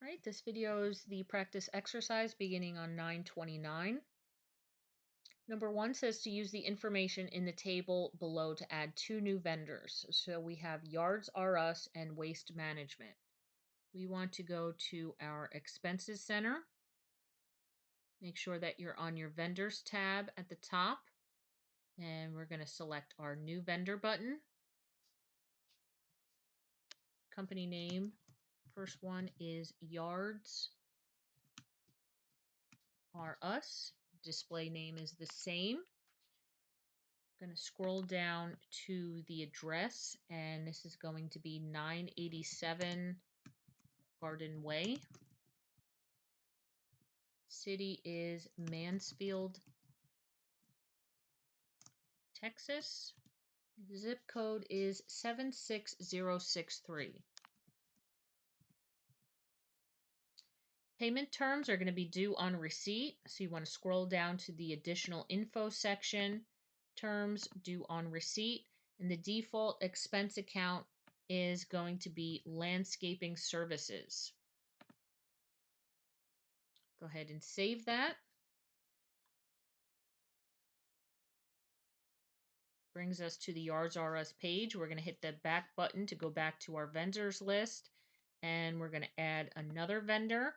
All right, this video is the practice exercise beginning on 9/29. Number 1 says to use the information in the table below to add 2 new vendors. So we have Yards R Us and Waste Management. We want to go to our Expenses Center. Make sure that you're on your Vendors tab at the top. And we're going to select our New Vendor button. Company name. First one is Yards R Us. Display name is the same. Going to scroll down to the address, and this is going to be 987 Garden Way. City is Mansfield, Texas. Zip code is 76063. Payment terms are going to be due on receipt, so you want to scroll down to the additional info section. Terms due on receipt, and the default expense account is going to be landscaping services. Go ahead and save that. Brings us to the Yards R Us page. We're going to hit the back button to go back to our vendors list, and we're going to add another vendor.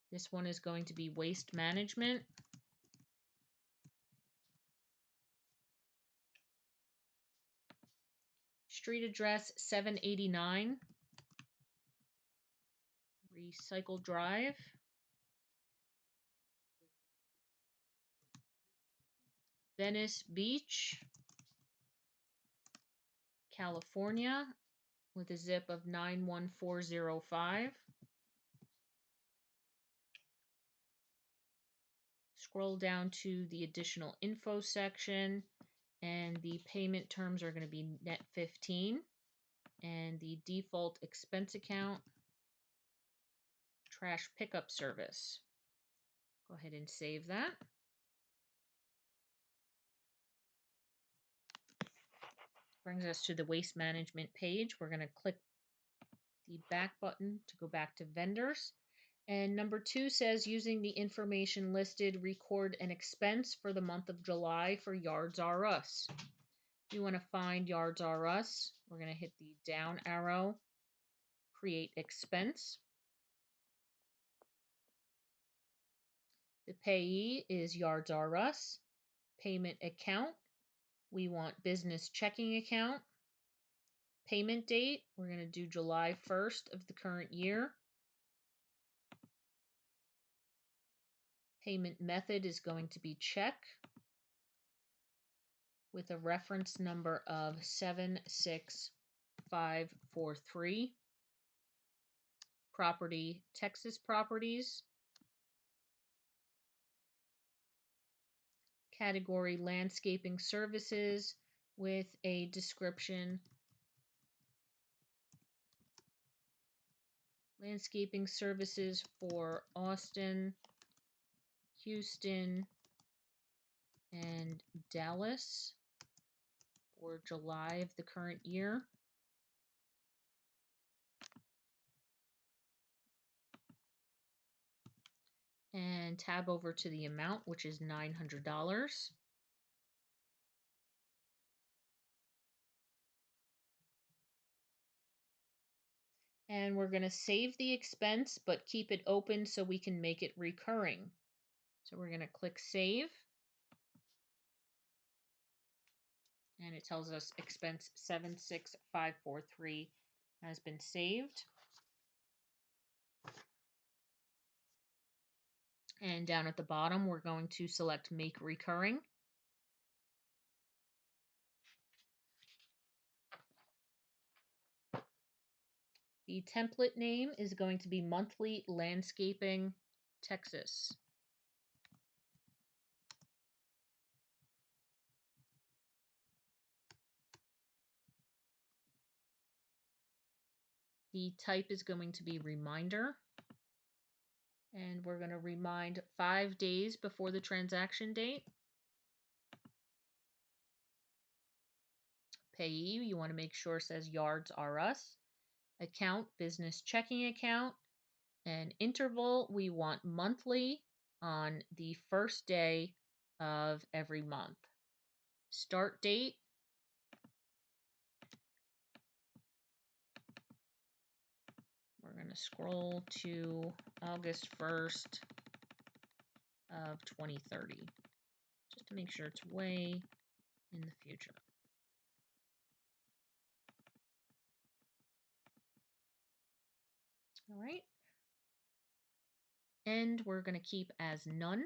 This one is going to be Waste Management. Street address 789 Recycle Drive. Venice Beach, California, with a zip of 91405. Scroll down to the additional info section, and the payment terms are going to be net 15, and the default expense account, trash pickup service. Go ahead and save that. Brings us to the waste management page. We're going to click the back button to go back to vendors. And number 2 says using the information listed, record an expense for the month of July for Yards R Us. You want to find Yards R Us. We're going to hit the down arrow, create expense. The payee is Yards R Us. Payment account, we want business checking account. Payment date, we're going to do July 1st of the current year. Payment method is going to be check with a reference number of 76543. Property, Texas Properties. Category, landscaping services, with a description. Landscaping services for Austin, Houston, and Dallas for July of the current year. And tab over to the amount, which is $900. And we're going to save the expense, but keep it open so we can make it recurring. So we're going to click Save. And it tells us expense 76543 has been saved. And down at the bottom, we're going to select Make Recurring. The template name is going to be Monthly Landscaping Texas. The type is going to be Reminder. And we're going to remind 5 days before the transaction date. Payee, you want to make sure it says Yards R Us. Account, business checking account. And interval, we want monthly on the first day of every month. Start date, we're going to scroll to August 1st of 2030, just to make sure it's way in the future. All right. And we're going to keep as none.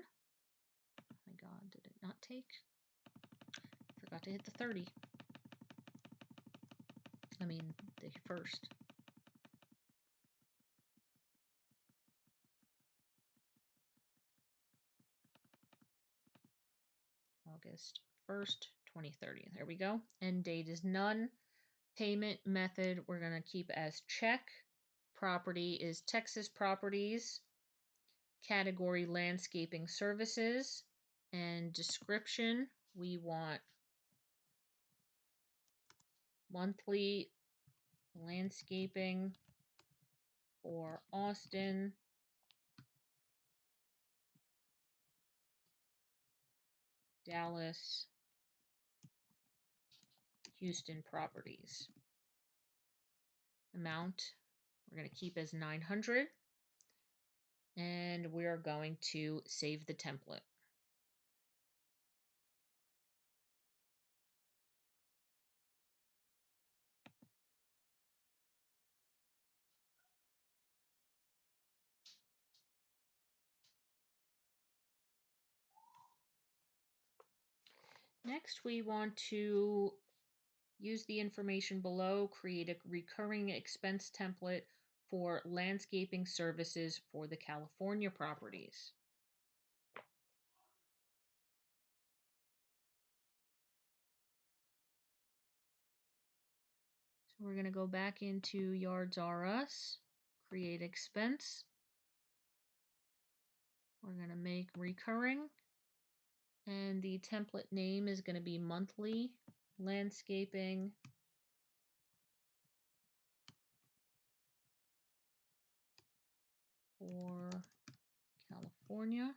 Oh my God, did it not take? Forgot to hit the 30. I mean, the first. August 1st, 2030. There we go. End date is none. Payment method, we're going to keep as check. Property is Texas Properties. Category landscaping services. And description, we want monthly landscaping for Austin, Dallas, Houston properties. Amount, we're going to keep as 900. And we're going to save the template. Next, we want to use the information below, create a recurring expense template for landscaping services for the California properties. So we're going to go back into Yards R Us, create expense. We're going to make recurring, and the template name is going to be monthly landscaping for California.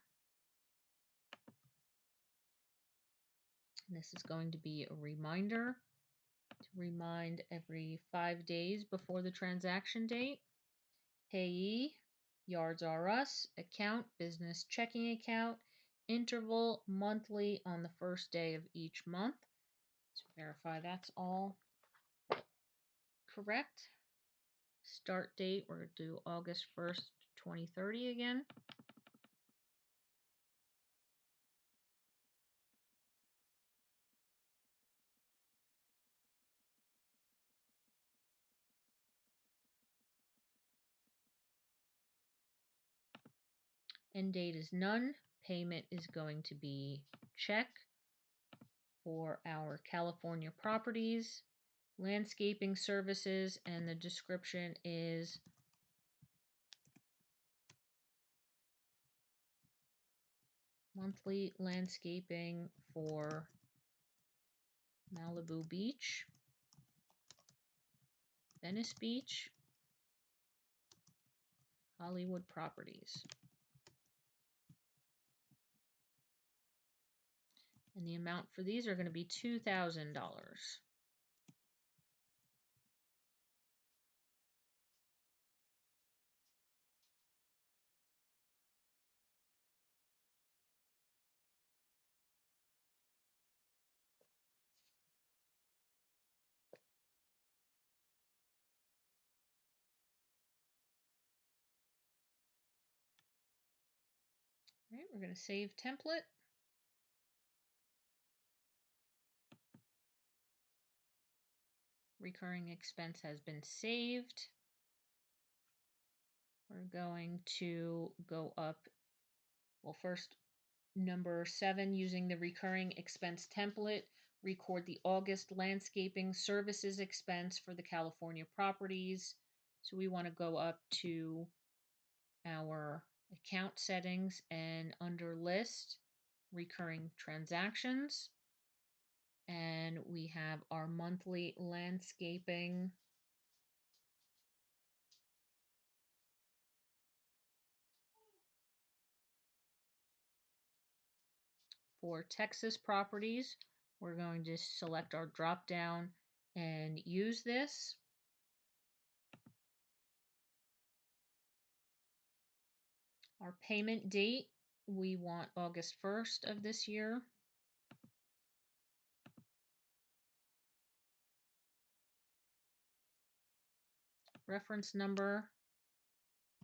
And this is going to be a reminder to remind every 5 days before the transaction date. Payee, Yards R Us, account, business checking account, interval, monthly on the first day of each month. So verify that's all correct. Start date, we're going to do August 1st, 2030 again. End date is none. Payment is going to be check for our California properties, landscaping services, and the description is monthly landscaping for Malibu Beach, Venice Beach, Hollywood properties. And the amount for these are going to be $2,000. All right, we're going to save template. Recurring expense has been saved. We're going to go up, well, first, number 7, using the recurring expense template, record the August landscaping services expense for the California properties. So we want to go up to our account settings and under list, recurring transactions. And we have our monthly landscaping For Texas properties, we're going to select our drop down and use this. Our payment date, we want August 1st of this year. Reference number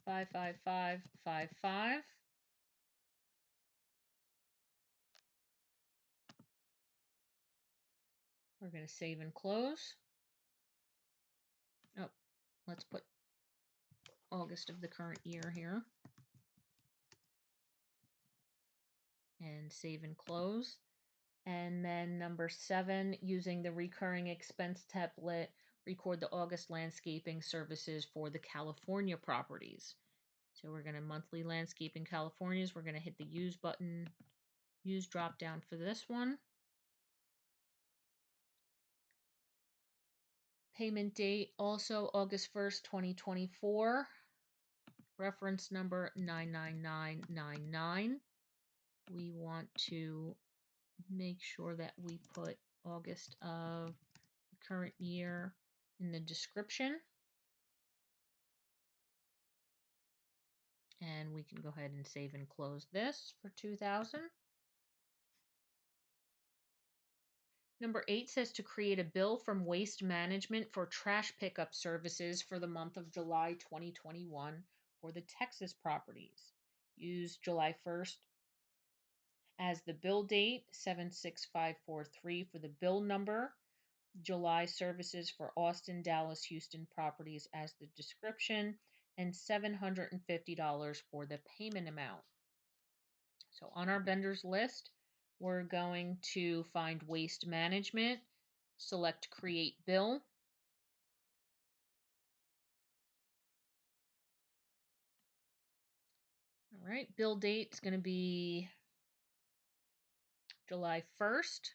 55555. We're going to save and close. Oh, let's put August of the current year here. And save and close. And then number 7, using the recurring expense template, record the August landscaping services for the California properties. So we're going to monthly landscaping Californias. We're going to hit the use button, use drop down for this one. Payment date also August 1st, 2024. Reference number 99999. We want to make sure that we put August of the current year in the description. And we can go ahead and save and close this for 2000. Number 8 says to create a bill from Waste Management for trash pickup services for the month of July 2021 for the Texas properties. Use July 1st as the bill date, 76543 for the bill number. July services for Austin, Dallas, Houston properties as the description, and $750 for the payment amount. So on our vendors list, we're going to find Waste Management, select Create Bill. All right, bill date is going to be July 1st.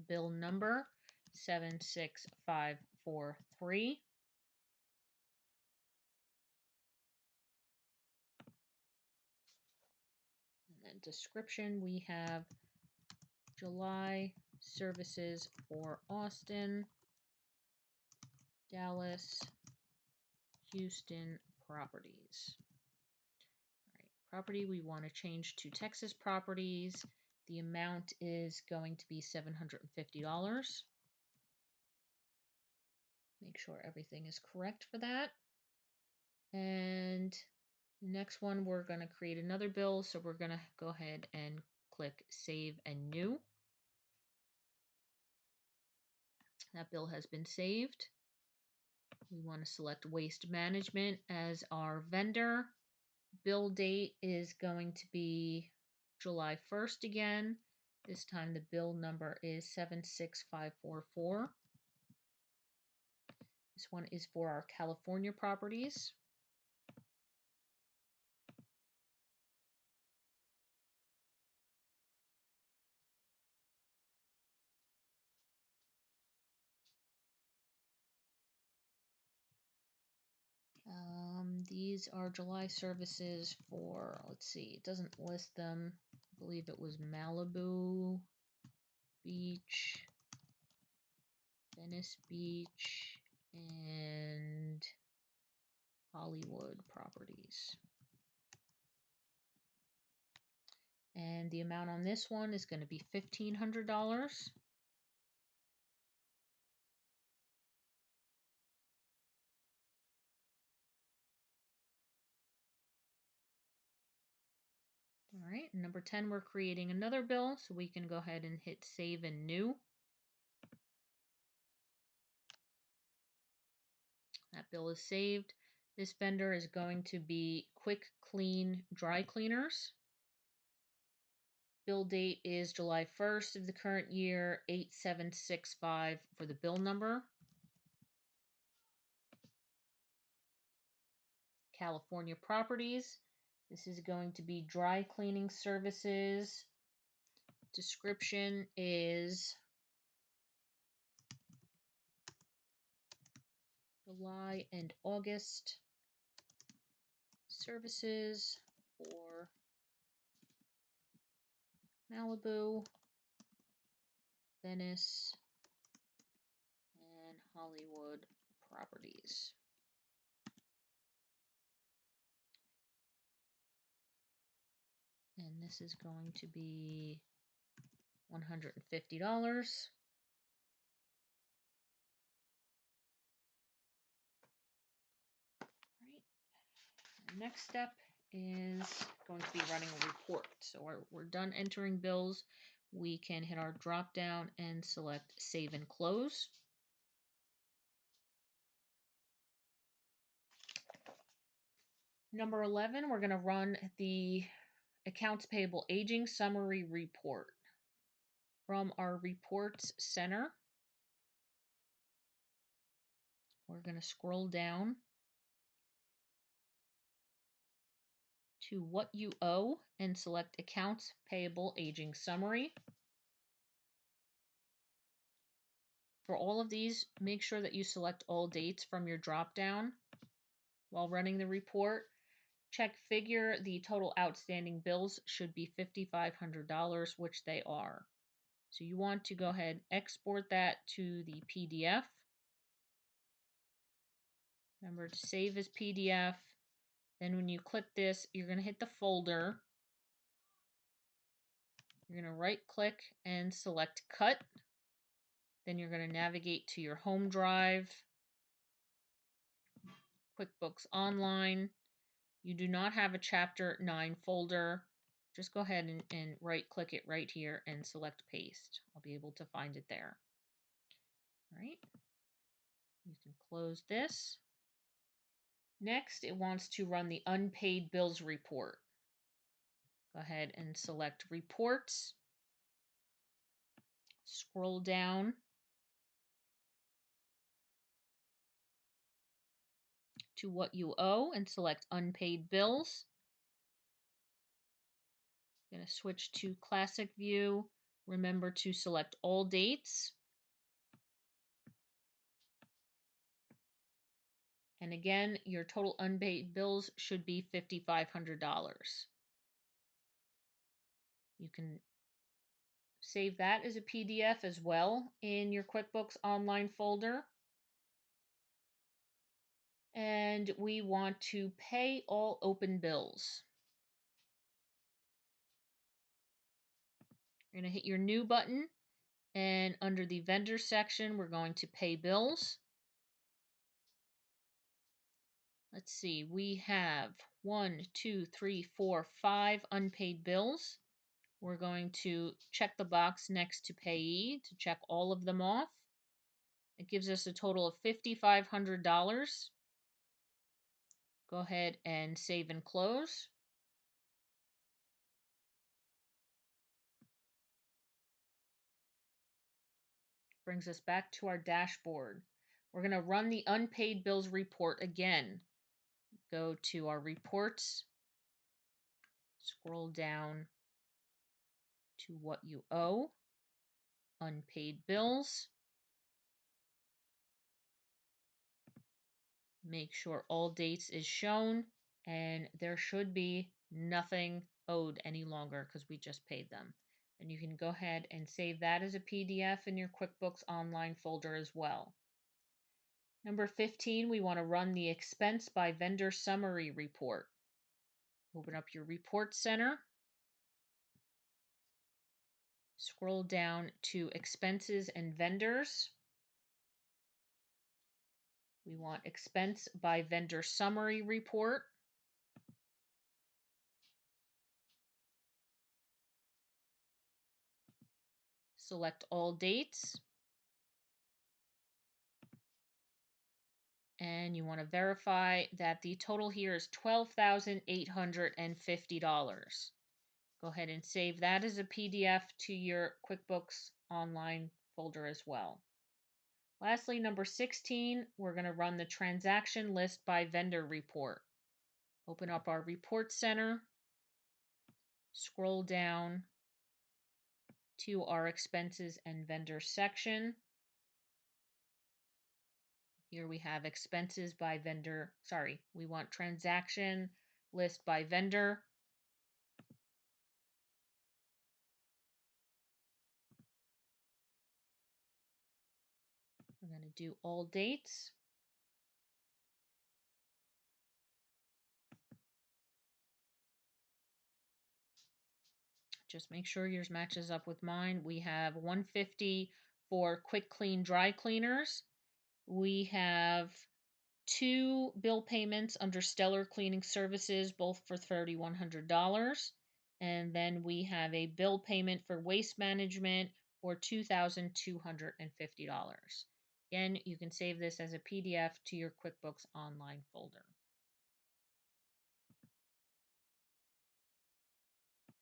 Bill number 76543. And then description, we have July services for Austin, Dallas, Houston properties. All right, property we want to change to Texas properties. The amount is going to be $750. Make sure everything is correct for that. And next one, we're going to create another bill. So we're going to go ahead and click Save and New. That bill has been saved. We want to select Waste Management as our vendor. Bill date is going to be July 1st again. This time the bill number is 76544. This one is for our California properties. These are July services for, let's see, it doesn't list them. I believe it was Malibu Beach, Venice Beach, and Hollywood properties. And the amount on this one is going to be $1,500. All right, number 10, we're creating another bill, so we can go ahead and hit Save and New. That bill is saved. This vendor is going to be Quick Clean Dry Cleaners. Bill date is July 1st of the current year, 8765 for the bill number. California properties. This is going to be dry cleaning services. Description is July and August services for Malibu, Venice, and Hollywood properties. And this is going to be $150. Right. Next step is going to be running a report. So we're done entering bills. We can hit our drop down and select Save and Close. Number 11, we're going to run the Accounts Payable Aging Summary Report. From our Reports Center, we're going to scroll down to What You Owe and select Accounts Payable Aging Summary. For all of these, make sure that you select all dates from your drop-down. While running the report, check figure the total outstanding bills should be $5,500, which they are. So you want to go ahead, export that to the PDF. Remember to save as PDF. Then when you click this, you're going to hit the folder. You're going to right click and select Cut. Then you're going to navigate to your home drive, QuickBooks Online. You do not have a Chapter 9 folder. Just go ahead and right click it right here and select Paste. I'll be able to find it there. All right. You can close this. Next, it wants to run the unpaid bills report. Go ahead and select Reports. Scroll down to What You Owe and select Unpaid Bills. I'm going to switch to Classic View. Remember to select all dates. And again, your total unpaid bills should be $5,500. You can save that as a PDF as well in your QuickBooks Online folder. And we want to pay all open bills. You're going to hit your New button, and under the Vendor section, we're going to Pay Bills. Let's see, we have 1, 2, 3, 4, 5 unpaid bills. We're going to check the box next to Payee to check all of them off. It gives us a total of $5,500. Go ahead and save and close. Brings us back to our dashboard. We're going to run the unpaid bills report again. Go to our reports, scroll down to What You Owe, Unpaid Bills. Make sure all dates is shown, and there should be nothing owed any longer because we just paid them. And you can go ahead and save that as a PDF in your QuickBooks Online folder as well. Number 15, we want to run the Expense by Vendor Summary Report. Open up your Report Center. Scroll down to Expenses and Vendors. We want Expense by Vendor Summary Report. Select all dates. And you want to verify that the total here is $12,850. Go ahead and save that as a PDF to your QuickBooks Online folder as well. Lastly, number 16, we're going to run the Transaction List by Vendor Report. Open up our Report Center, scroll down to our Expenses and Vendors section. Here we have Expenses by Vendor, we want Transaction list by vendor. We're going to do all dates. Just make sure yours matches up with mine. We have 150 for quick clean dry cleaners. We have two bill payments under Stellar Cleaning Services, both for $3,100. And then we have a bill payment for waste management for $2,250. Again, you can save this as a PDF to your QuickBooks Online folder.